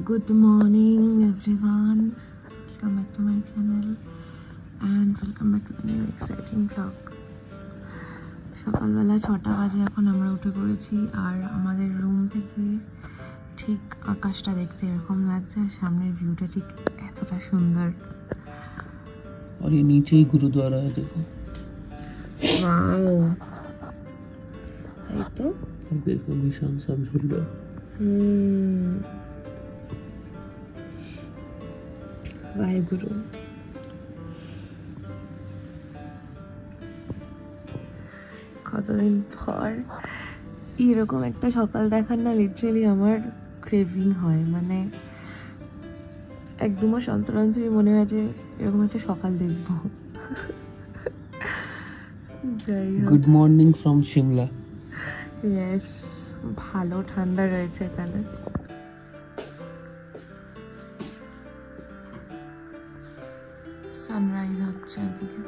Good morning everyone, welcome back to my channel and welcome back to the new exciting vlog. সকালবেলা 6টা বাজে এখন আমরা উঠে পড়েছি আর আমাদের রুম থেকে ঠিক আকাশটা দেখতে এরকম লাগছে আর সামনের ভিউটা ঠিক এতটা সুন্দর। और ये नीचे ही गुरुद्वारा है देखो। वाओ, ये तो देखो निशान सब झूल रहा है। वाहेगुरु। কতদিন পর এরকম একটা সকাল দেখার না লিটারালি আমার ক্রেভিং হয়, মানে এক দু মাস অন্তর অন্তরই মনে হয় যে এরকম একটা সকাল দেখবো। Good morning from Shimla. Yes, ভালো ঠান্ডা রয়েছে এখানে। সানরাইজ হচ্ছে এদিকে,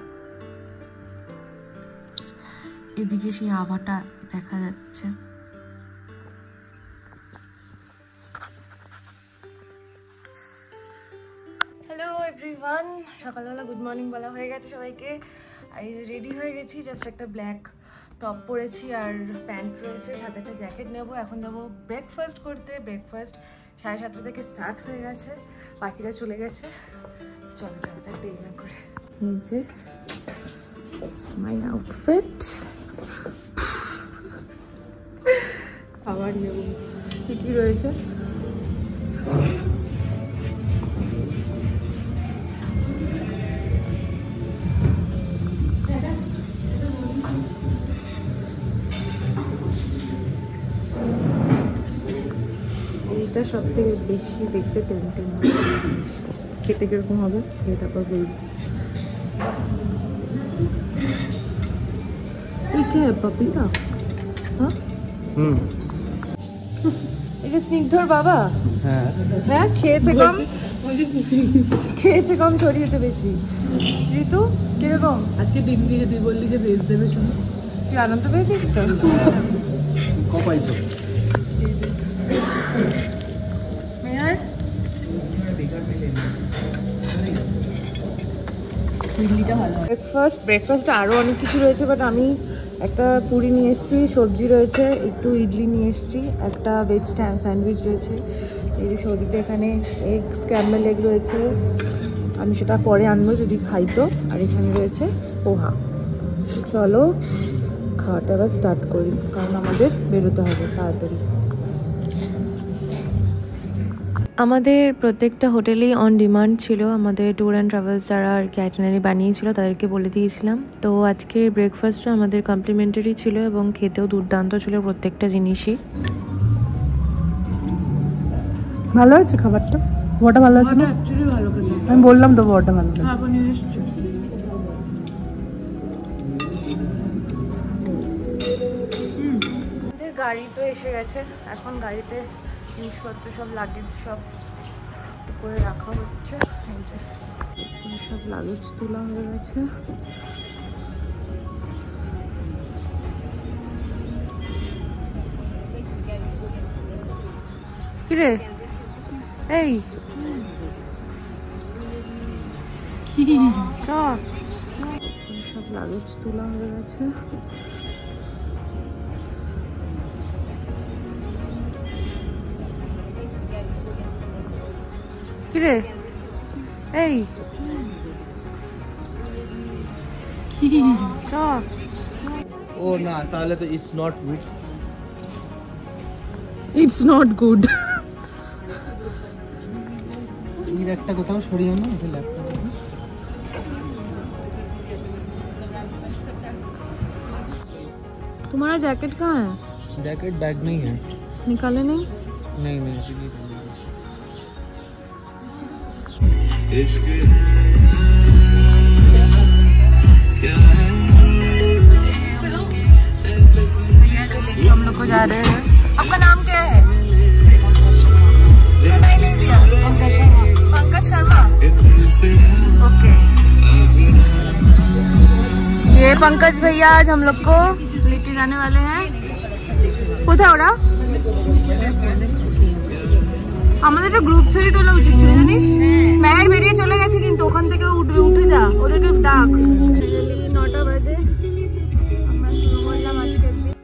এদিকে সেই আভাটা দেখা যাচ্ছে। হ্যালো এভরিওয়ান, সকালবেলা গুড মর্নিং বলা হয়ে গেছে সবাইকে আর এই যে রেডি হয়ে গেছি। জাস্ট একটা ব্ল্যাক টপ পরেছি আর প্যান্ট রয়েছে, সাথে একটা জ্যাকেট নেবো। এখন যাবো ব্রেকফাস্ট করতে। ব্রেকফাস্ট 7:30 থেকে স্টার্ট হয়ে গেছে, বাকিরা চলে গেছে। চলো যাওয়া যাক দেরি না করে। এই যে মাই আউটফিট। আবার কি কি রয়েছে এইটা সব থেকে বেশি দেখতে টেম্পটিং জিনিসটা। খেতে কিরকম হবে এটা পর বলবো। কি পাপিতা? হ্যাঁ এটা স্নিগ্ধর বাবা। হ্যাঁ হ্যাঁ, খেয়েছে কম ছড়িয়েছে বেশি। ঋতু কিরকম? আজকে ডিম দিয়ে তুই বললি যে ভেজ দেবে শুনে তুই আনন্দ পেয়েছিস তো? কপাইছো মেয়ার ইডলিটা ভালো হয়। ব্রেকফাস্টে আরও অনেক কিছু রয়েছে, বাট আমি একটা পুরি নিয়ে এসেছি, সবজি রয়েছে, একটু ইডলি নিয়ে এসেছি, একটা ভেজ স্যান্ডউইচ রয়েছে, এই যে সৌদিতে এখানে এগ স্ক্র্যাম্বল এগ রয়েছে, আমি সেটা পরে আনবো যদি খাই তো। আর এখানে রয়েছে পোহা। চলো খাওয়াটা এবার স্টার্ট করি, কারণ আমাদের বেরোতে হবে তাড়াতাড়ি। আমাদের প্রত্যেকটা হোটেলেই অন ডিমান্ড ছিল। আমাদের ট্যুর অ্যান্ড ট্রাভেলস যারা আর কি আইটিনারি বানিয়েছিল তাদেরকে বলে দিয়েছিলাম। তো আজকের ব্রেকফাস্টটা আমাদের কমপ্লিমেন্টারি ছিল এবং খেতেও দুর্দান্ত ছিল প্রত্যেকটা জিনিসই। ভালো হয়েছে খাবারটা, ওটা ভালো আছে না? অ্যাকচুয়ালি ভালো খেতে, আমি বললাম তো ওটা ভালো খেতে। আমাদের গাড়ি তো এসে গেছে, এখন গাড়িতে জিনিসপত্র সব লাগেজ সব করে রাখা হচ্ছে। এই যে সব লাগেজ তোলা হয়ে গেছে। কিরে এই কি সব লাগেজ তোলা হয়ে গেছে। কিরে এই কি ও না, তাহলে তো it's not good. It's not good. এর একটা কোথাও সরিয়ে না, এটা ল্যাপটপ আছে। तुम्हारा जैकेट कहाँ है? जैकेट बैग नहीं है। निकाले नहीं? नहीं नहीं इसीलिए हम लोग को जा रहे हैं। आपका नाम क्या है? सुनाई नहीं दिया। पंकज शर्मा। ओके, ये पंकज भैया आज हम लोग को लेके जाने वाले हैं। কোথায় ওরা? আমাদের একটা গ্রুপ ছবি তোলা উচিত ছিল জানিস। মেহের বেরিয়ে চলে গেছে কিন্তু ওখান থেকে উঠে যা, ওদেরকে ডাক। 9টা বাজে আমরা শুরু করলাম আজকের দিন।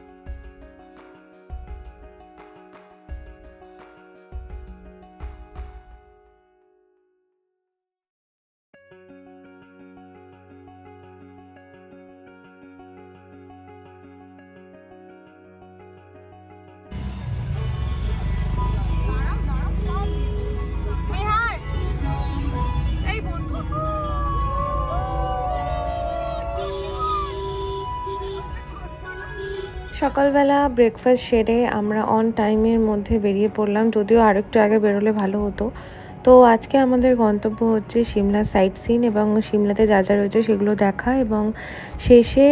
সকালবেলা ব্রেকফাস্ট সেরে আমরা অন টাইমের মধ্যে বেরিয়ে পড়লাম, যদিও আরেকটু আগে বেরোলে ভালো হতো। তো আজকে আমাদের গন্তব্য হচ্ছে সিমলা সাইট সিন এবং সিমলাতে যা যা রয়েছে সেগুলো দেখা, এবং শেষে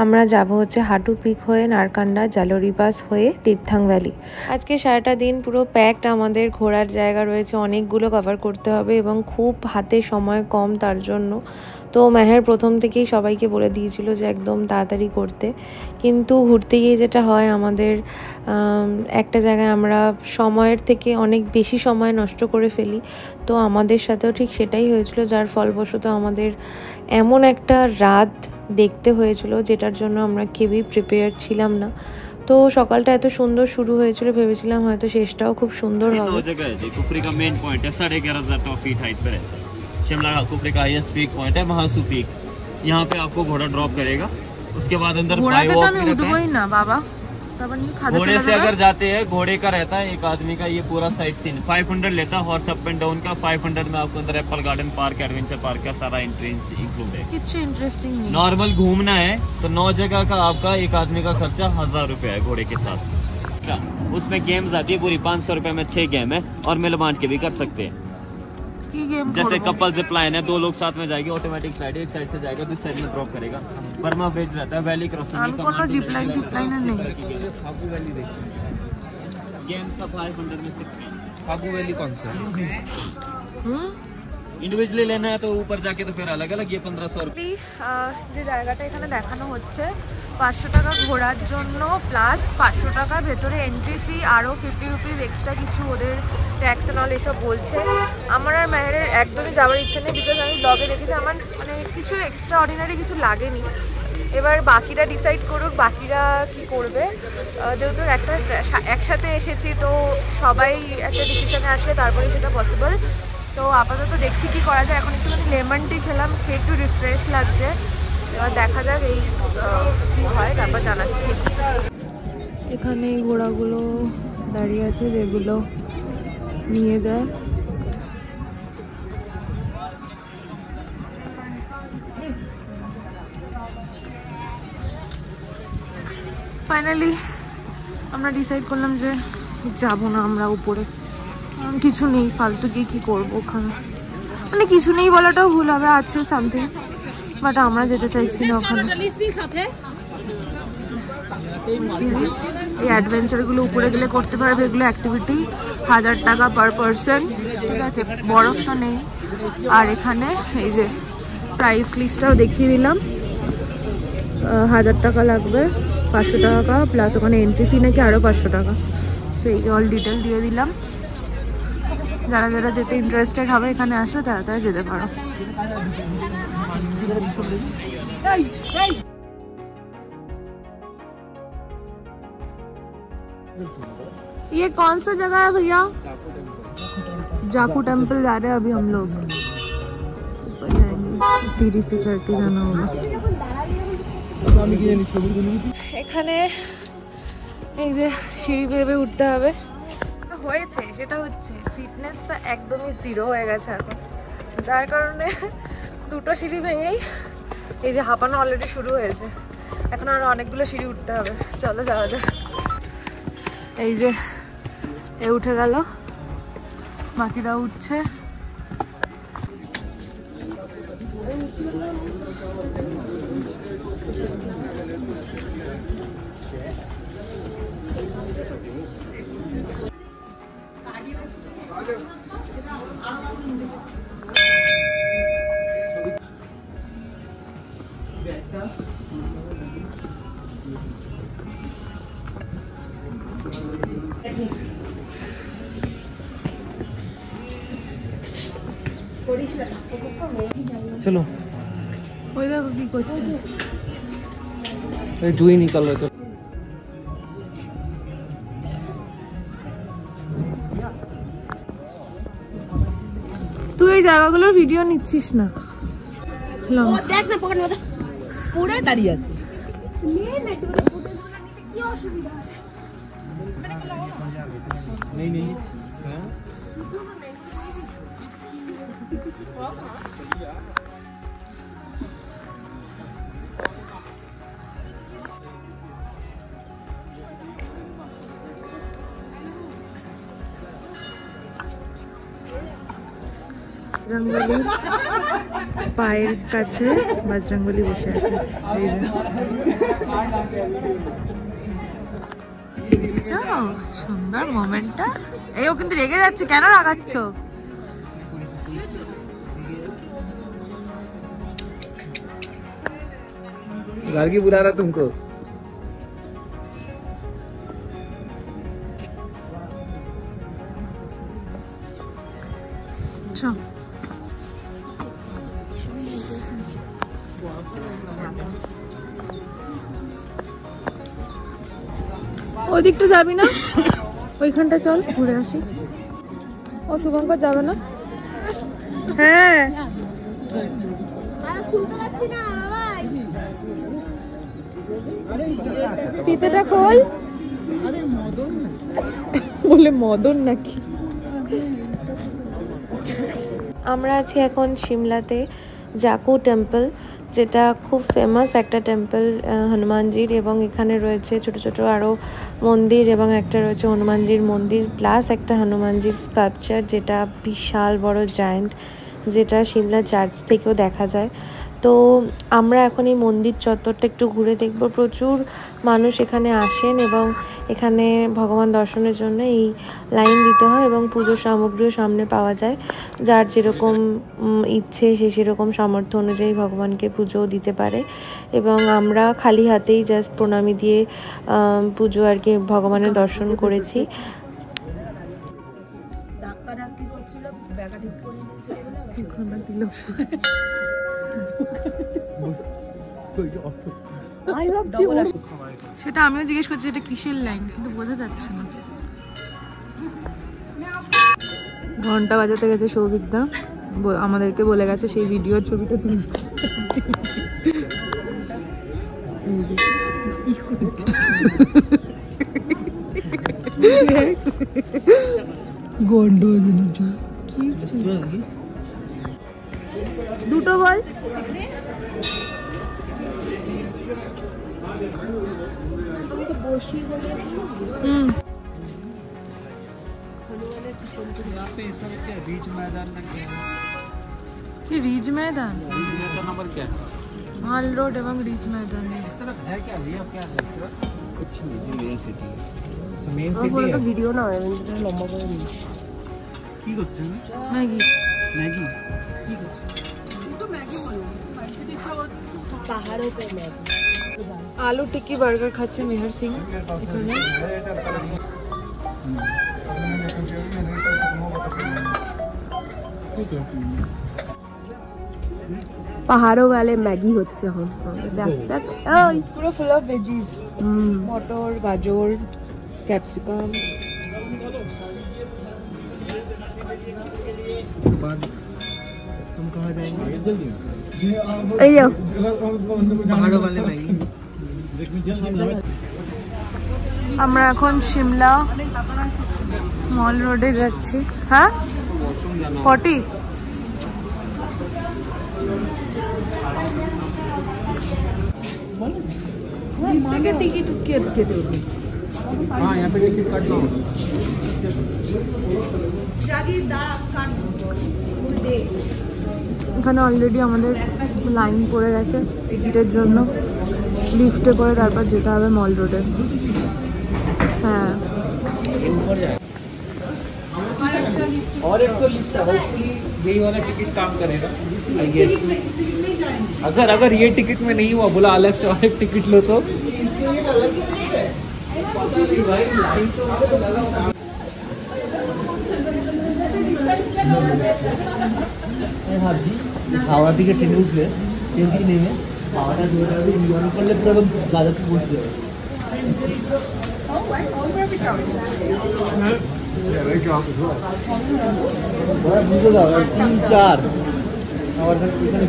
আমরা যাব হচ্ছে হাটু পিক হয়ে নারকান্ডা, জালোরি পাস হয়ে তীর্থাং ভ্যালি। আজকে সারাটা দিন পুরো প্যাকড, আমাদের ঘোরার জায়গা রয়েছে অনেকগুলো, কভার করতে হবে এবং খুব হাতে সময় কম, তার জন্য তো মেহের প্রথম থেকেই সবাইকে বলে দিয়েছিল যে একদম তাড়াতাড়ি করতে। কিন্তু ঘুরতে গিয়ে যেটা হয়, আমাদের একটা জায়গায় আমরা সময়ের থেকে অনেক বেশি সময় নষ্ট করে ফেলি। তো আমাদের সাথেও ঠিক সেটাই হয়েছিল, যার ফলবশত আমাদের এমন একটা রাত দেখতে হয়েছিল যেটার জন্য আমরা কেউই প্রিপেয়ার ছিলাম না। তো সকালটা এত সুন্দর শুরু হয়েছিল, ভেবেছিলাম হয়তো শেষটাও খুব সুন্দর হবে। कुफरी का मेन पॉइंट है, 11,500 फीट हाइट पर है। शिमला कुफरी का हाईएस्ट पीक पॉइंट है महासू पीक। यहाँ पे आपको घोड़ा ड्रॉप करेगा, उसके बाद अंदर घोड़े से अगर जाते हैं, घोड़े का रहता है एक आदमी का ये पूरा साइट सीन 500 लेता है, हॉर्स अप एंड डाउन का 500 में आपको अंदर Apple garden park, adventure park का सारा एंट्री इंक्लूड है। कुछ इंटरेस्टिंग नहीं। नॉर्मल घूमना है तो 9 जगह का आपका एक आदमी का खर्चा 1000 रुपया है घोड़े के साथ। उसमें गेम्स आती है पूरी 500 रुपए में 6 गेम है, और मिल बांट के भी कर सकते हैं। जैसे कपल जिप लाइन है, 2 लोग साथ में जाएंगे, ऑटोमेटिक स्लाइड एक साइड से जाएगा दूसरी साइड में ड्रॉप करेगा। बर्मा ब्रिज रहता है, वैली क्रॉसिंग जिप लाइन नहीं। गेम्स का 500 में 6 गेम। फागू वैली कौन सा? इंडिविजुअली लेना है तो ऊपर जाके तो फिर अलग अलग, ये 1500 रुपये। যে জায়গাটা এখানে দেখানো হচ্ছে 500 টাকা ঘোরার জন্য, প্লাস 500 টাকা ভেতরে এন্ট্রি ফি, আরও 50 রুপিস এক্সট্রা কিছু ওদের ট্যাক্স এন্ড অল এসব বলছে। আমার আর মেহেরের একদমই যাওয়ার ইচ্ছে নেই, বিকজ আমি ব্লগে দেখেছি আমার মানে কিছু এক্সট্রা অর্ডিনারি কিছু লাগেনি। এবার বাকিরা ডিসাইড করুক বাকিরা কি করবে, যেহেতু একটা একসাথে এসেছি তো সবাই একটা ডিসিশনে আসলে তারপরে সেটা পসিবল। তো আপাতত দেখছি কি করা যায়। এখন একটুখানি লেমন টি খেলাম, খেয়ে একটু রিফ্রেশ লাগছে। এবার দেখা যাক এই কী হয়, তারপর জানাচ্ছি। এখানে এই ঘোড়াগুলো দাঁড়িয়ে আছে যেগুলো নিয়ে যায়। ফাইনালি আমরা ডিসাইড করলাম যে যাব না আমরা উপরে, কিছু নেই, ফালতু গিয়ে কী করবো ওখানে, মানে কিছু নেই বলাটাও ভুল হবে, আছে সামথিং, বাট আমরা যেতে চাইছি না ওখানে। এই অ্যাডভেঞ্চারগুলো উপরে গেলে করতে পারবে, এগুলো অ্যাক্টিভিটি 1000 টাকা পার পারসন, ঠিক আছে, বরফ তো নেই। আর এখানে এই যে প্রাইস লিস্টটাও দেখিয়ে দিলাম, 1000 টাকা লাগবে, 500 টাকা প্লাস ওখানে এন্ট্রি ফি নাকি আরও 500 টাকা। সেই অল ডিটেল দিয়ে দিলাম। যারা যারা যেতে ইন্টারেস্টেড হবে এখানে আসলে তারা তারা যেতে পারো। ये कौन सा जगह है भैया? जाकू टेम्पल जा रहे हैं अभी हम लोग, ऊपर जाएंगे, सीढ़ी से चढ़ के जाना होगा। এখানে এই যে সিঁড়ি ভেবে উঠতে হবে, হয়েছে সেটা হচ্ছে ফিটনেসটা একদমই জিরো হয়ে গেছে এখন, যার কারণে দুটো সিঁড়ি ভেঙেই এই যে হাঁপানো অলরেডি শুরু হয়েছে। এখন আরো অনেকগুলো সিঁড়ি উঠতে হবে, চলো যাওয়া যাক। এই যে এ উঠে গেল, বাকিরা উঠছে। चलो ওই দেখো কি করছে। जुई निकल रहे थे। তুই ওই জায়গাগুলোর ভিডিও নিচ্ছিস না? দেখ না পকেট মধ্যে পুরো দাঁড়িয়ে আছে। नहीं বজরংবলীর পায়ের কাছে বজরংবলী বসে আছে। সুন্দর মোমেন্টটা। এই ও কিন্তু রেগে যাচ্ছে, কেন রাগাচ্ছ? गार्गी बुला रहा तुमको। ওদিকটা যাবি না? ওইখানটা চল ঘুরে আসি। ও শুভঙ্কর যাবে না? হ্যাঁ ফিতেটা খোল। বলে মদন নাকি? আমরা আছি এখন সিমলাতে জাকু টেম্পল, যেটা খুব ফেমাস একটা টেম্পল হনুমানজির, এবং এখানে রয়েছে ছোট ছোট আরও মন্দির, এবং একটা রয়েছে হনুমানজির মন্দির প্লাস একটা হনুমানজির স্কাল্পচার, যেটা বিশাল বড় জায়ান্ট, যেটা সিমলা চার্চ থেকেও দেখা যায়। তো আমরা এখন এই মন্দির চত্বরটা একটু ঘুরে দেখব। প্রচুর মানুষ এখানে আসেন এবং এখানে ভগবান দর্শনের জন্য এই লাইন দিতে হয়, এবং পুজোর সামগ্রীও সামনে পাওয়া যায়। যার যেরকম ইচ্ছে সে সেরকম সামর্থ্য অনুযায়ী ভগবানকে পুজো দিতে পারে। এবং আমরা খালি হাতেই জাস্ট প্রণামী দিয়ে পুজো আর কি ভগবানের দর্শন করেছি। সেটা আমিও জিজ্ঞেস করছি এটা কিসের লাইন, কিন্তু বোঝা যাচ্ছে না। ঘন্টা বাজাতে গেছে সৌভিকদা, আমাদেরকে বলে গেছে সেই ভিডিওর ছবিটা তুলতে। গন্ড দুটো বল। রিজ ময়দান नंबर क्या है? মাল রোড এবং রিজ ময়দান इस तरफ है क्या भैया? क्या है इस तरफ? कुछ नहीं, मेन सिटी है। तो मेन सिटी है। ভিডিও না হয় লম্বা করে কি করছেন? ম্যাগি ম্যাগি কি আলু টিক্কি বার্গার খাচ্ছে মেহর সিং এখানে। পাহাড়ও वाले ম্যাগি হচ্ছে এখন। পুরো ফুল অফ ভেজিস, মটর, গাজর, ক্যাপসিকাম। तुम कहाँ जाएंगे? এই যাও पहाड़ों वाले मैगी। আমরা এখন সিমলা মল রোডে যাচ্ছি। হ্যাঁ পটি টিকিট কেটে हाँ यहाँ पे टिकट काटना होगा। এখানে অলরেডি আমাদের লাইন পড়ে গেছে টিকিটের জন্য। লিফটে করে তারপর যেতে হবে মল রোডে। হ্যাঁ और एक तो लिफ्ट है, होपफुली यही वाला टिकट काम करेगा आई गेस। अगर ये टिकट में नहीं हुआ, बोला अलग से और एक टिकट लो तो भाई लाइन तो लगा। ভাবছি হাওড়া থেকে ট্রেনে উঠলে ট্রেন থেকে নেমে হাওড়া ধরে বিমান করলে পুরো একদম দাদাকে বসতে হবে। বুঝতে দাও 3-4 আবার এখানে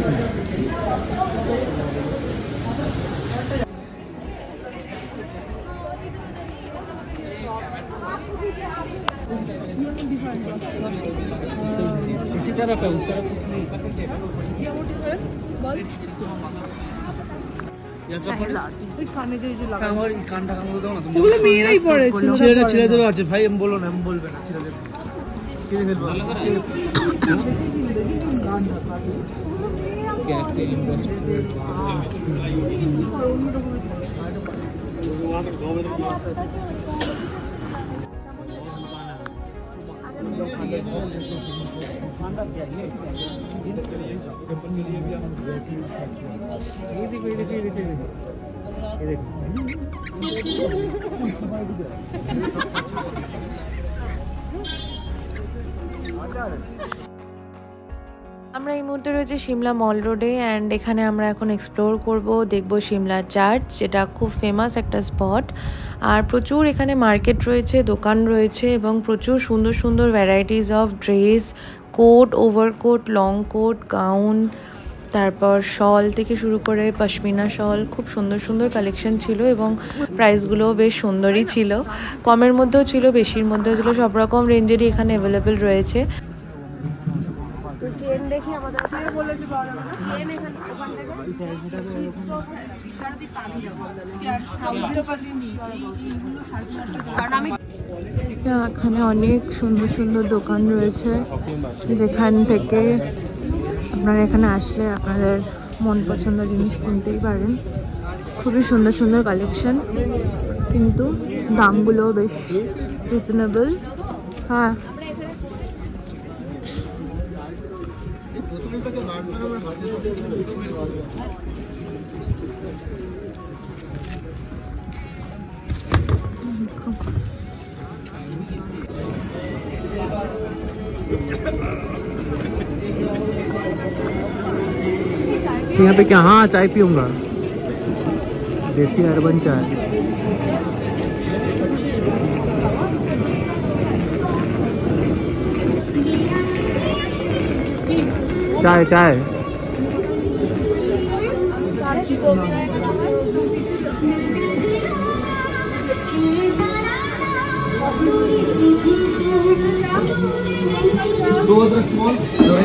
इसी तरफ है, उस तरफ कुछ नहीं। ছেড়ে দেবে আছে ভাই, আমি বলো না, আমি বলবে না, ছেড়ে দেবে আমরা এই মুহূর্তে রয়েছে সিমলা মল রোডে অ্যান্ড এখানে আমরা এখন এক্সপ্লোর করব, দেখব সিমলা চার্চ, যেটা খুব ফেমাস একটা স্পট। আর প্রচুর এখানে মার্কেট রয়েছে, দোকান রয়েছে এবং প্রচুর সুন্দর সুন্দর varieties of dress, coat, overcoat, long coat, gown, তারপর শল থেকে শুরু করে পশমিনা শল, খুব সুন্দর সুন্দর কালেকশন ছিল এবং প্রাইসগুলোও বেশ সুন্দরই ছিল, কমের মধ্যেও ছিল, বেশির মধ্যেও ছিল, সব রকম রেঞ্জেরই এখানে অ্যাভেলেবেল রয়েছে। এখানে অনেক সুন্দর সুন্দর দোকান রয়েছে, যেখান থেকে আপনারা এখানে আসলে আপনাদের মন পছন্দের জিনিস কিনতেই পারেন। খুবই সুন্দর সুন্দর কালেকশন, কিন্তু দামগুলো বেশ রিজনেবল। হ্যাঁ, यहाँ पे क्या? हाँ, चाय पीऊंगा, देसी अर्बन चाय। चाय चाय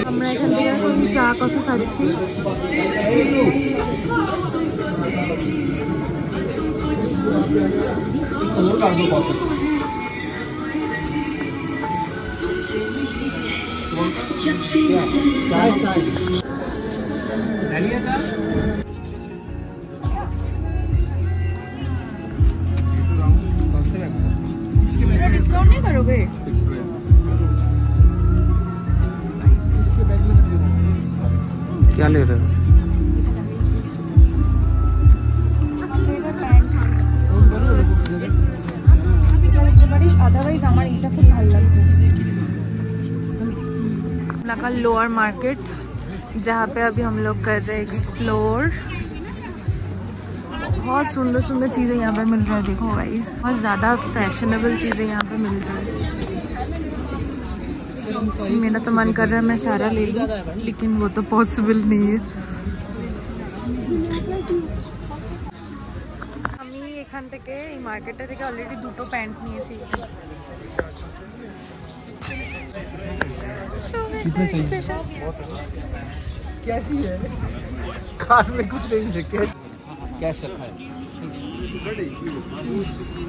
আমরা এখান থেকে এখন চা কফি খাচ্ছি। डिस्काउंट नहीं करोगे? क्या ले रहे हो? अदरवाइज हमारे এটা খুব ভালো লাগছে। का लोअर मार्केट, जहाँ पे अभी हम लोग कर रहे हैं एक्सप्लोर। बहुत सुंदर सुंदर चीज़ें यहाँ पे मिल रहा है, देखो गाइस, बहुत ज़्यादा फैशनेबल चीज़ें यहाँ पे मिल रहा है। मेरा तो मन कर रहा है मैं सारा ले लूँ, लेकिन वो तो पॉसिबल नहीं है। আমি এখান থেকে এই মার্কেটটা থেকে অলরেডি দুটো প্যান্ট নিয়েছি। कैसी है? कार में कुछ नहीं है, कैश रखा है।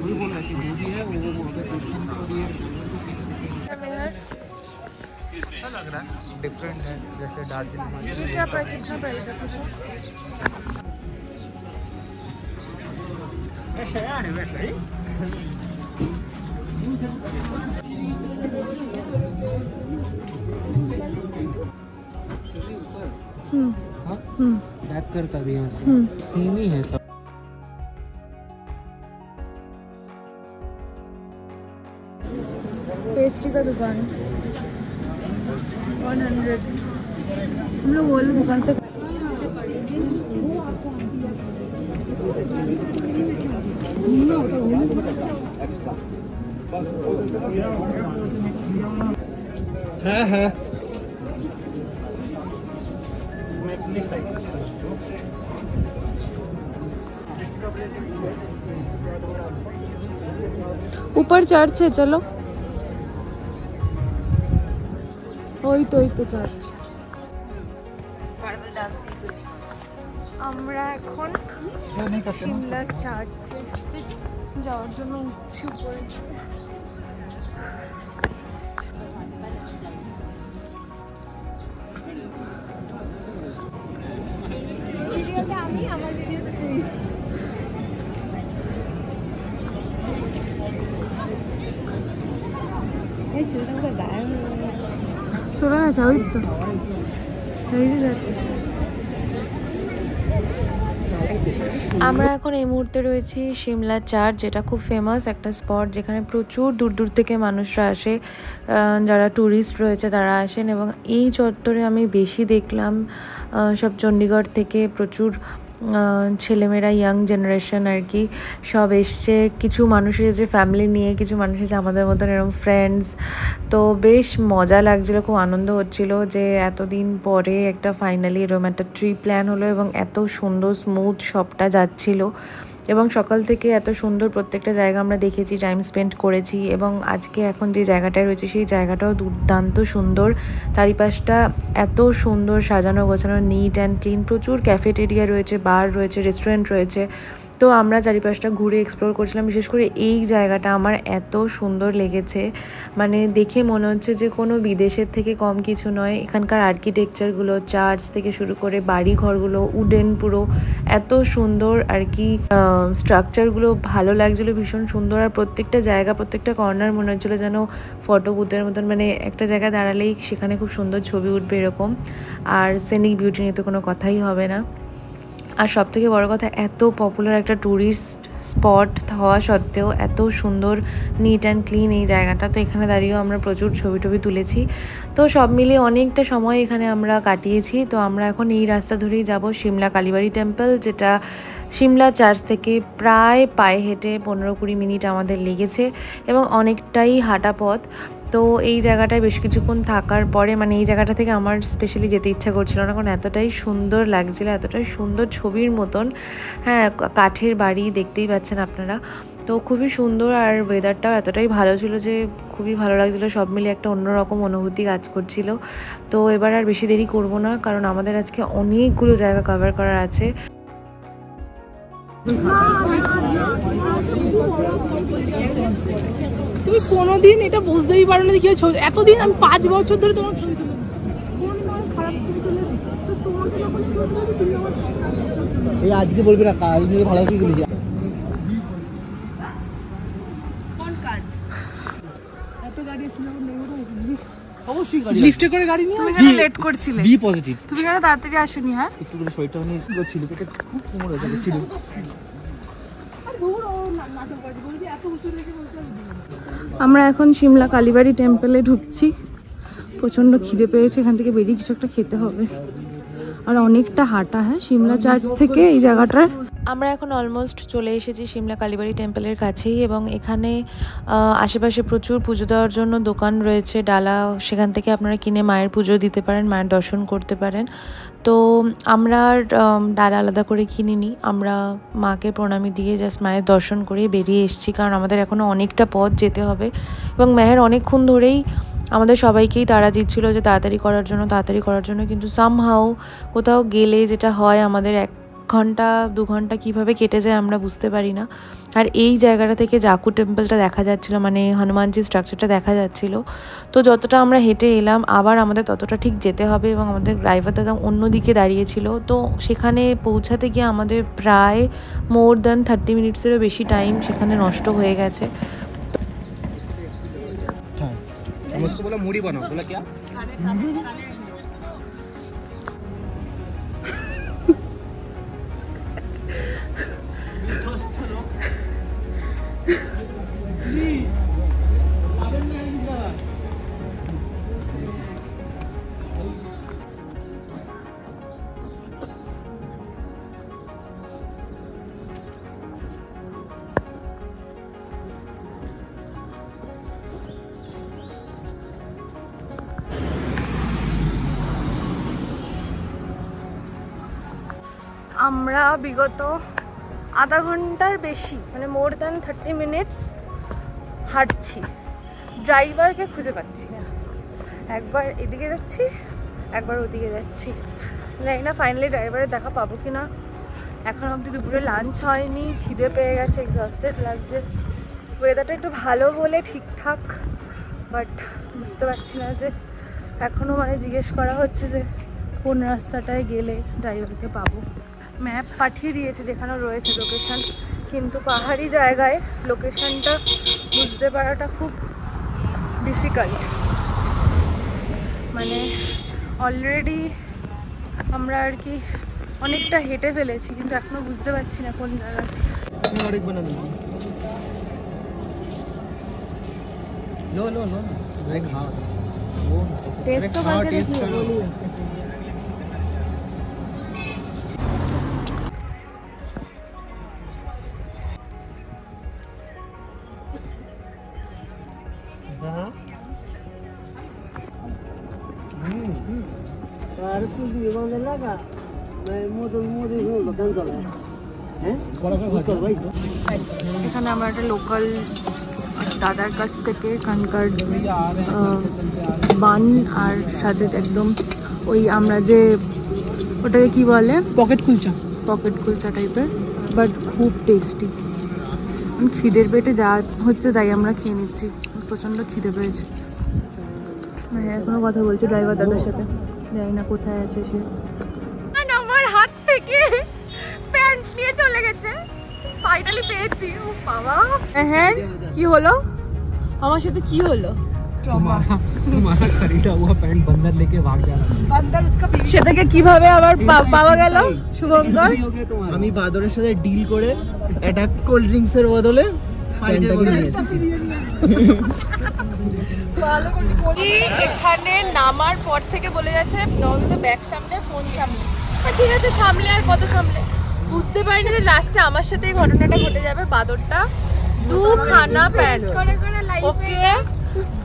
वही बोल रहा है कि जो भी है वो अच्छा लग रहा है, डिफरेंट है, जैसे दार्जिलिंग। क्या कितना प्राइस है कुछ? वैसे है वैसे ही। बैक करता भी यहाँ से सेम ही है सब। पेस्ट्री का दुकान 100 हम लोग वो दुकान से है ऊपर चर्च है, चलो। ওই তো চার্চ। আমরা এখন সিমলা চার্চে যাওয়ার জন্য উঠছি উপরে। চলে গেছে, ওই তো আমরা এখন এই মুহূর্তে রয়েছি সিমলা চার্চ, যেটা খুব ফেমাস একটা স্পট, যেখানে প্রচুর দূর দূর থেকে মানুষরা আসে, যারা ট্যুরিস্ট রয়েছে তারা আসেন। এবং এই চত্বরে আমি বেশি দেখলাম সব চণ্ডীগড় থেকে প্রচুর ছেলেমেয়েরা, ইয়াং জেনারেশন আর কি, সব এসছে। কিছু মানুষ এসেছে ফ্যামিলি নিয়ে, কিছু মানুষ এসেছে আমাদের মতন এরকম ফ্রেন্ডস। তো বেশ মজা লাগছিলো, খুব আনন্দ হচ্ছিল যে এতদিন পরে একটা ফাইনালি এরকম একটা ট্রিপ প্ল্যান হলো এবং এত সুন্দর স্মুথ সবটা যাচ্ছিলো। এবং সকাল থেকে এত সুন্দর প্রত্যেকটা জায়গা আমরা দেখেছি, টাইম স্পেন্ড করেছি। এবং আজকে এখন যে জায়গাটায় রয়েছে সেই জায়গাটাও দুর্দান্ত সুন্দর, চারিপাশটা এত সুন্দর সাজানো গোছানো, নিট অ্যান্ড ক্লিন। প্রচুর ক্যাফেটেরিয়া রয়েছে, বার রয়েছে, রেস্টুরেন্ট রয়েছে। তো আমরা চারিপাশটা ঘুরে এক্সপ্লোর করছিলাম। বিশেষ করে এই জায়গাটা আমার এত সুন্দর লেগেছে, মানে দেখে মনে হচ্ছে যে কোনো বিদেশের থেকে কম কিছু নয়। এখানকার আর্কিটেকচারগুলো, চার্চ থেকে শুরু করে বাড়ি ঘরগুলো উডেন, পুরো এত সুন্দর আর কি। স্ট্রাকচারগুলো ভালো লাগছিলো, ভীষণ সুন্দর। আর প্রত্যেকটা জায়গা, প্রত্যেকটা কর্নার মনে হচ্ছিলো যেন ফটো বুথের মতন, মানে একটা জায়গায় দাঁড়ালেই সেখানে খুব সুন্দর ছবি উঠবে এরকম। আর সিনিক বিউটি নিয়ে তো কোনো কথাই হবে না। আর সবথেকে বড় কথা, এত পপুলার একটা ট্যুরিস্ট স্পট হওয়া সত্ত্বেও এত সুন্দর নিট অ্যান্ড ক্লিন এই জায়গাটা। তো এখানে দাঁড়িয়েও আমরা প্রচুর ছবি টবি তুলেছি। তো সব মিলিয়ে অনেকটা সময় এখানে আমরা কাটিয়েছি। তো আমরা এখন এই রাস্তা ধরেই যাব সিমলা কালীবাড়ি টেম্পল, যেটা সিমলা চার্চ থেকে প্রায় পায়ে হেঁটে 15-20 মিনিট আমাদের লেগেছে এবং অনেকটাই হাঁটা পথ। তো এই জায়গাটায় বেশ কিছুক্ষণ থাকার পরে, মানে এই জায়গাটা থেকে আমার স্পেশালি যেতে ইচ্ছা করছিল না, কারণ এতটাই সুন্দর লাগছিলো, এতটাই সুন্দর ছবির মতন। হ্যাঁ, কাঠের বাড়ি দেখতেই পাচ্ছেন আপনারা। তো খুবই সুন্দর, আর ওয়েদারটাও এতটাই ভালো ছিল যে খুবই ভালো লাগছিলো। সব মিলে একটা অন্যরকম অনুভূতি কাজ করছিল। তো এবার আর বেশি দেরি করব না, কারণ আমাদের আজকে অনেকগুলো জায়গা কভার করার আছে। তুমি কোনোদিন এটা বুঝতেই পারো না যে কি ছবি, এতদিন আমি 5 বছর ধরে তোমার ছবি তুলে এই আজকে বলবি না, কাল নিয়ে ভালো ছবি তুলেছি। কোন কাজ? এত গাড়ি ছিল, অবশ্যই গাড়ি, লিফটে করে গাড়ি নিয়ে। তুমি কেন লেট করছিলে? Be positive. তুমি কেন তাড়াতাড়ি আসোনি? হ্যাঁ, একটু করে শরীরটা নিয়ে ছিল, পেটে খুব কোমর হয়ে যাচ্ছিল। আমরা এখন সিমলা কালীবাড়ি টেম্পলে ঢুকছি। প্রচন্ড খিদে পেয়েছে, এখান থেকে বেরিয়ে কিছু একটা খেতে হবে। আর অনেকটা হাঁটা। হ্যাঁ, সিমলা চার্চ থেকে এই জায়গাটার। আমরা এখন অলমোস্ট চলে এসেছি সিমলা কালীবাড়ি টেম্পলের কাছেই, এবং এখানে আশেপাশে প্রচুর পুজো দেওয়ার জন্য দোকান রয়েছে, ডালা, সেখান থেকে আপনারা কিনে মায়ের পুজো দিতে পারেন, মায়ের দর্শন করতে পারেন। তো আমরা ডালা আলাদা করে কিনিনি, আমরা মাকে প্রণামী দিয়ে জাস্ট মায়ের দর্শন করে বেরিয়ে এসেছি, কারণ আমাদের এখনও অনেকটা পথ যেতে হবে। এবং মায়ের অনেকক্ষণ ধরেই আমাদের সবাইকেই তাড়া দিচ্ছিল যে তাড়াতাড়ি করার জন্য, কিন্তু সামহাউ কোথাও গেলে যেটা হয়, আমাদের 1 ঘন্টা 2 ঘন্টা কীভাবে কেটে যায় আমরা বুঝতে পারি না। আর এই জায়গাটা থেকে জাকু টেম্পলটা দেখা যাচ্ছিল, মানে হনুমানজির স্ট্রাকচারটা দেখা যাচ্ছিল। তো যতটা আমরা হেঁটে এলাম, আবার আমাদের ততটা ঠিক যেতে হবে, এবং আমাদের ড্রাইভার দাদা অন্যদিকে দাঁড়িয়েছিল। তো সেখানে পৌঁছাতে গিয়ে আমাদের প্রায় মোর দ্যান 30 মিনিটসেরও বেশি টাইম সেখানে নষ্ট হয়ে গেছে। उसको बोला मूढ़ी बनाओ, बोला क्या? আমরা বিগত আধা ঘন্টার বেশি মানে মোর দ্যান 30 মিনিটস হাঁটছি, ড্রাইভারকে খুঁজে পাচ্ছি না। একবার এদিকে যাচ্ছি, একবার ওদিকে যাচ্ছি, জানি না ফাইনালি ড্রাইভারের দেখা পাবো কি না। এখন অবধি দুপুরে লাঞ্চ হয়নি, খিদে পেয়ে গেছে, এক্সস্টেড লাগছে। ওয়েদারটা একটু ভালো বলে ঠিকঠাক, বাট বুঝতে পারছি না যে এখনও মানে জিজ্ঞেস করা হচ্ছে যে কোন রাস্তাটায় গেলে ড্রাইভারকে পাবো। ম্যাপ পাঠিয়ে দিয়েছে যেখানে রয়েছে লোকেশান, কিন্তু পাহাড়ি জায়গায় লোকেশানটা বুঝতে পারাটা খুব ডিফিকাল্ট। মানে অলরেডি আমরা আর কি অনেকটা হেঁটে ফেলেছি, কিন্তু এখনো বুঝতে পারছি না কোন জায়গায়। এখানে আমরা একটা লোকাল দাদার কাছ থেকে এখানকার বান আর সাথে একদম ওই আমরা যে ওটাকে কি বলে পকেট কুলচা টাইপের, বাট খুব টেস্টি। খিদের পেটে যা হচ্ছে তাই আমরা খেয়ে নিচ্ছি, প্রচণ্ড খিদে পেয়েছে। হ্যাঁ, এখনো কথা বলছে ড্রাইভার দাদার সাথে, জানি না কোথায় আছে সে। আমার হাত থেকে প্যান্ট নিয়ে চলে গেছে, ফাইনালি পেয়েছি। ও বাবা, হ্যাঁ কি হলো আমার সাথে, কি হলো? तुम्हारा खरीदा हुआ पैंट बंदर लेके भाग जा रहा है। बंदर उसका সেটাকে কিভাবে আবার পাওয়া গেল শুভঙ্কর? আমি বাদরের সাথে ডিল করে একটা কোল্ড ড্রিঙ্কস এর বদলে প্যান্টটাকে নিয়েছি। এখানে নামার পর থেকে বলে যাচ্ছে নবমিতা ব্যাগ সামলে, ফোন সামলে। ঠিক আছে, সামলে আর কত সামলে, বুঝতে পারিনি যে লাস্টে আমার সাথে এই ঘটনাটা ঘটে যাবে। বাদরটা দুখানা প্যান্ট ওকে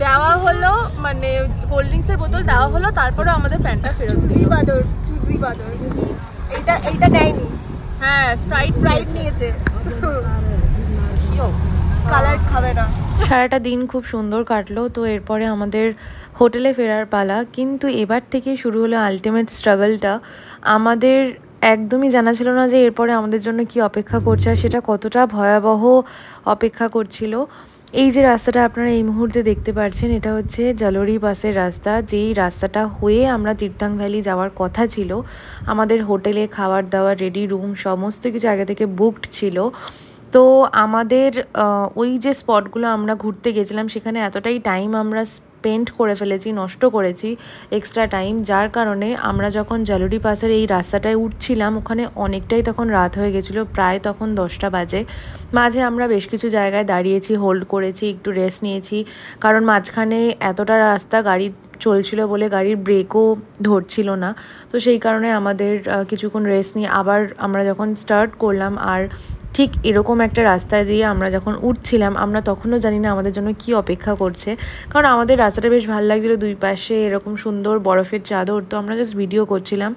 দেওয়া হলো, মানে কোল্ড ড্রিঙ্কসের বোতল দেওয়া হলো, তারপরে আমাদের প্যান্টটা ফেরত। চুজি বাদর এইটা নেয়নি। হ্যাঁ, স্প্রাইট নিয়েছে, কালার খাবে না। সারাটা দিন খুব সুন্দর কাটলো। তো এরপরে আমাদের হোটেলে ফেরার পালা, কিন্তু এবার থেকে শুরু হলো আলটিমেট স্ট্রাগলটা। আমাদের একদমই জানা ছিল না যে এরপরে আমাদের জন্য কি অপেক্ষা করছে, আর সেটা কতটা ভয়াবহ অপেক্ষা করছিল। এই যে রাস্তাটা আপনারা এই মুহূর্তে দেখতে পাচ্ছেন, এটা হচ্ছে জালোরি পাসের রাস্তা। যেই রাস্তাটা হয়ে আমরা তীর্থাং ভ্যালি যাওয়ার কথা ছিল। আমাদের হোটেলে খাবার দাবার রেডি, রুম সমস্ত কিছু আগে থেকে বুকড ছিল। তো আমাদের ওই যে স্পটগুলো আমরা ঘুরতে গেছিলাম সেখানে এতটাই টাইম আমরা স্পেন্ড করে ফেলেছি, নষ্ট করেছি এক্সট্রা টাইম, যার কারণে আমরা যখন জালোরি পাসের এই রাস্তাটায় উঠছিলাম ওখানে অনেকটাই তখন রাত হয়ে গেছিলো, প্রায় তখন 10টা বাজে। মাঝে আমরা বেশ কিছু জায়গায় দাঁড়িয়েছি, হোল্ড করেছি, একটু রেস্ট নিয়েছি, কারণ মাঝখানে এতটা রাস্তা গাড়ি চলছিল বলে গাড়ির ব্রেকও ধরছিল না। তো সেই কারণে আমাদের কিছুক্ষণ রেস্ট নিয়ে আবার আমরা যখন স্টার্ট করলাম, আর ঠিক এরকম একটা রাস্তায় দিয়ে আমরা যখন উঠছিলাম, আমরা তখনও জানি না আমাদের জন্য কি অপেক্ষা করছে, কারণ আমাদের রাস্তাটা বেশ ভালো লাগছিলো, দুই পাশে এরকম সুন্দর বরফের চাদর। তো আমরা জাস্ট ভিডিও করছিলাম।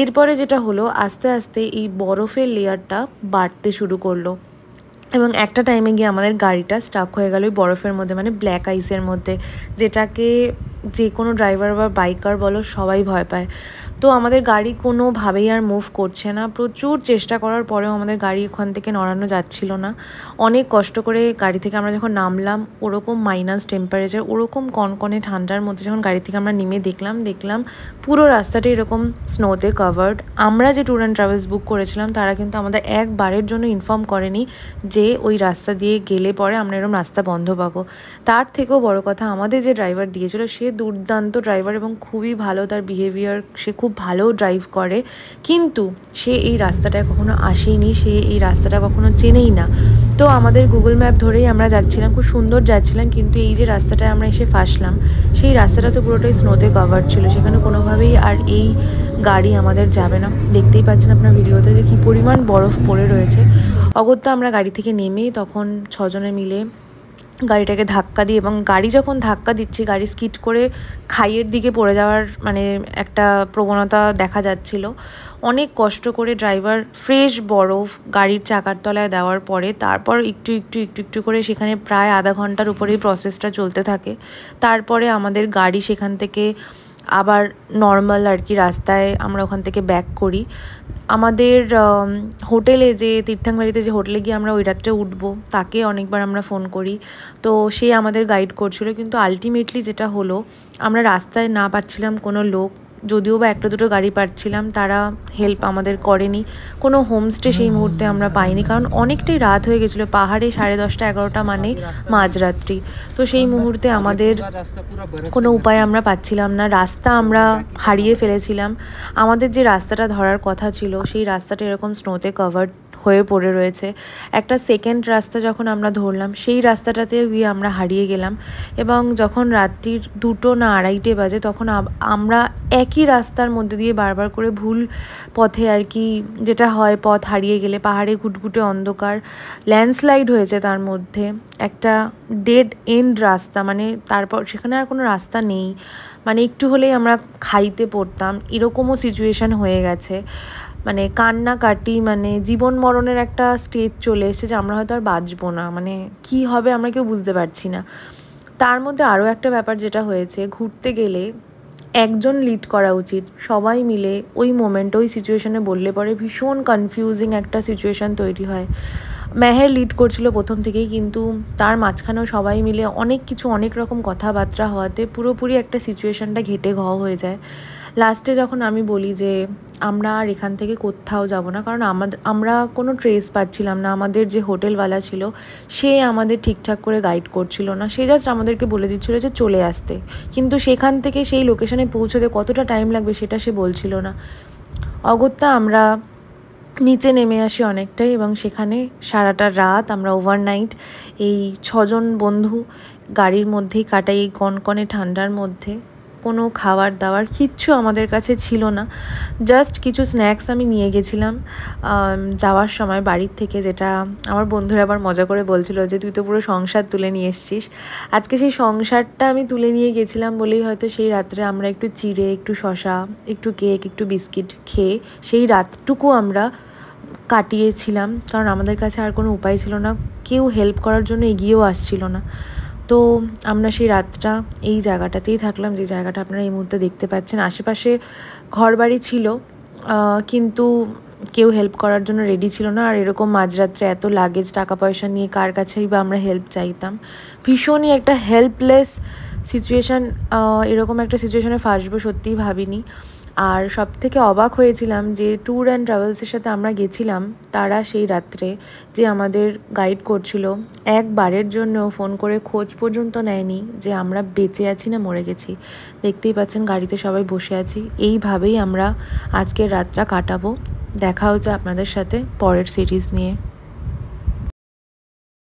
এরপরে যেটা হলো, আস্তে আস্তে এই বরফের লেয়ারটা বাড়তে শুরু করলো, এবং একটা টাইমে গিয়ে আমাদের গাড়িটা স্টাক হয়ে গেল ওই বরফের মধ্যে, মানে ব্ল্যাক আইসের মধ্যে, যেটাকে যে কোনো ড্রাইভার বা বাইকার বলো সবাই ভয় পায়। তো আমাদের গাড়ি কোনোভাবেই আর মুভ করছে না, প্রচুর চেষ্টা করার পরেও আমাদের গাড়ি ওখান থেকে নড়ানো যাচ্ছিল না। অনেক কষ্ট করে গাড়ি থেকে আমরা যখন নামলাম, ওরকম মাইনাস টেম্পারেচার, ওরকম কনকনে ঠান্ডার মধ্যে যখন গাড়ি থেকে আমরা নেমে দেখলাম পুরো রাস্তাটা এরকম স্নোতে কাভার্ড। আমরা যে ট্যুর অ্যান্ড ট্রাভেলস বুক করেছিলাম তারা কিন্তু আমাদের একবারের জন্য ইনফর্ম করেনি যে ওই রাস্তা দিয়ে গেলে পরে আমরা এরকম রাস্তা বন্ধ পাবো। তার থেকেও বড় কথা, আমাদের যে ড্রাইভার দিয়েছিল সে দুর্দান্ত ড্রাইভার এবং খুবই ভালো, তার বিহেভিয়ার, সে খুব ভালো ড্রাইভ করে, কিন্তু সে এই রাস্তাটায় কখনো আসেনি, সে এই রাস্তাটা কখনো চেনেই না। তো আমাদের গুগল ম্যাপ ধরেই আমরা যাচ্ছিলাম, খুব সুন্দর যাচ্ছিলাম, কিন্তু এই যে রাস্তাটায় আমরা এসে ফাঁসলাম, সেই রাস্তাটা তো পুরোটাই স্নোতে কভার ছিল, সেখানে কোনোভাবেই আর এই গাড়ি আমাদের যাবে না। দেখতেই পাচ্ছেন আপনার ভিডিওতে যে কী পরিমাণ বরফ পড়ে রয়েছে। অগত্যা আমরা গাড়ি থেকে নেমে তখন 6 জনে মিলে গাড়িটাকে ধাক্কা দিই, এবং গাড়ি যখন ধাক্কা দিচ্ছি গাড়ি স্কিড করে খাইয়ের দিকে পড়ে যাওয়ার মানে একটা প্রবণতা দেখা যাচ্ছিল। অনেক কষ্ট করে ড্রাইভার ফ্রেশ বরফ গাড়ির চাকার তলায় দেওয়ার পরে তারপর একটু করে সেখানে প্রায় আধা ঘন্টার উপরেই প্রসেসটা চলতে থাকে। তারপরে আমাদের গাড়ি সেখান থেকে আবার নর্মাল আর কি রাস্তায় আমরা ওখান থেকে ব্যাক করি। আমাদের হোটেলে যে তীর্থাংবাড়িতে যে হোটেলে গিয়ে আমরা ওই রাত্রে উঠবো তাকে অনেকবার আমরা ফোন করি, তো সে আমাদের গাইড করছিল, কিন্তু আলটিমেটলি যেটা হলো আমরা রাস্তায় না পাচ্ছিলাম কোনো লোক, যদিও বা একটা দুটো গাড়ি পাচ্ছিলাম, তারা হেল্প আমাদের করেনি। কোনো হোমস্টে সেই মুহূর্তে আমরা পাইনি, কারণ অনেকটাই রাত হয়ে গেছিলো, পাহাড়ে 10:30 11টা মানে মাঝরাত্রি। তো সেই মুহূর্তে আমাদের কোনো উপায় আমরা পাচ্ছিলাম না, রাস্তা আমরা হারিয়ে ফেলেছিলাম। আমাদের যে রাস্তাটা ধরার কথা ছিল সেই রাস্তাটা এরকম স্নোতে কভার্ড হয়ে পড়ে রয়েছে। একটা সেকেন্ড রাস্তা যখন আমরা ধরলাম সেই রাস্তাটাতে গিয়ে আমরা হারিয়ে গেলাম, এবং যখন রাত্রির 2টো না 2:30 বাজে তখন আমরা একই রাস্তার মধ্যে দিয়ে বারবার করে ভুল পথে আর কি, যেটা হয় পথ হারিয়ে গেলে, পাহাড়ে ঘুটঘুটে অন্ধকার, ল্যান্ডস্লাইড হয়েছে, তার মধ্যে একটা ডেড এন্ড রাস্তা, মানে তারপর সেখানে আর কোনো রাস্তা নেই, মানে একটু হলেই আমরা খাইতে পড়তাম, এরকমও সিচুয়েশান হয়ে গেছে। মানে কান্নাকাটি, মানে জীবন মরণের একটা স্টেজ চলে এসেছে যে আমরা হয়তো আর বাঁচবো না, মানে কি হবে আমরা কেউ বুঝতে পারছি না। তার মধ্যে আরও একটা ব্যাপার যেটা হয়েছে, ঘুরতে গেলে একজন লিড করা উচিত, সবাই মিলে ওই মোমেন্ট ওই সিচুয়েশানে বললে পরে ভীষণ কনফিউজিং একটা সিচুয়েশান তৈরি হয়। মেহের লিড করছিল প্রথম থেকেই, কিন্তু তার মাঝখানেও সবাই মিলে অনেক কিছু অনেক রকম কথাবার্তা হওয়াতে পুরোপুরি একটা সিচুয়েশানটা ঘেটে ঘ হয়ে যায়। লাস্টে যখন আমি বলি যে আমরা আর এখান থেকে কোথাও যাব না, কারণ আমরা কোনো ট্রেস পাচ্ছিলাম না, আমাদের যে হোটেলওয়ালা ছিল সে আমাদের ঠিকঠাক করে গাইড করছিল না, সে জাস্ট আমাদেরকে বলে দিচ্ছিল যে চলে আসতে, কিন্তু সেখান থেকে সেই লোকেশনে পৌঁছতে কতটা টাইম লাগবে সেটা সে বলছিল না। অগত্যা আমরা নিচে নেমে আসি অনেকটাই, এবং সেখানে সারাটা রাত আমরা ওভারনাইট এই 6 জন বন্ধু গাড়ির মধ্যেই কাটাই, এই কনকনে ঠান্ডার মধ্যে। কোনো খাবার দাবার কিচ্ছু আমাদের কাছে ছিল না, জাস্ট কিছু স্ন্যাক্স আমি নিয়ে গেছিলাম যাওয়ার সময় বাড়ির থেকে, যেটা আমার বন্ধুরা আবার মজা করে বলছিল যে তুই তো পুরো সংসার তুলে নিয়ে এসছিস। আজকে সেই সংসারটা আমি তুলে নিয়ে গেছিলাম বলেই হয়তো সেই রাত্রে আমরা একটু চিড়ে, একটু শশা, একটু কেক, একটু বিস্কিট খেয়ে সেই রাতটুকু আমরা কাটিয়েছিলাম, কারণ আমাদের কাছে আর কোনো উপায় ছিল না, কেউ হেল্প করার জন্য এগিয়েও আসছিল না। তো আমরা সেই রাতটা এই জায়গাটাতেই থাকলাম, যে জায়গাটা আপনারা এই মুহূর্তে দেখতে পাচ্ছেন। আশেপাশে ঘরবাড়ি ছিল, কিন্তু কেউ হেল্প করার জন্য রেডি ছিল না, আর এরকম মাঝরাত্রে এত লাগেজ টাকা পয়সা নিয়ে কার কাছেই বা আমরা হেল্প চাইতাম। ভীষণই একটা হেল্পলেস সিচুয়েশান, এরকম একটা সিচুয়েশানে ফাঁসবো সত্যিই ভাবিনি। আর সব থেকে অবাক হয়েছিলাম যে ট্যুর অ্যান্ড ট্রাভেলসের সাথে আমরা গেছিলাম, তারা সেই রাত্রে যে আমাদের গাইড করছিল একবারের জন্য ফোন করে খোঁজ পর্যন্ত নেয়নি যে আমরা বেঁচে আছি না মরে গেছি। দেখতেই পাচ্ছেন গাড়িতে সবাই বসে আছি, এইভাবেই আমরা আজকের রাতটা কাটাবো। দেখা হচ্ছে আপনাদের সাথে পরের সিরিজ নিয়ে।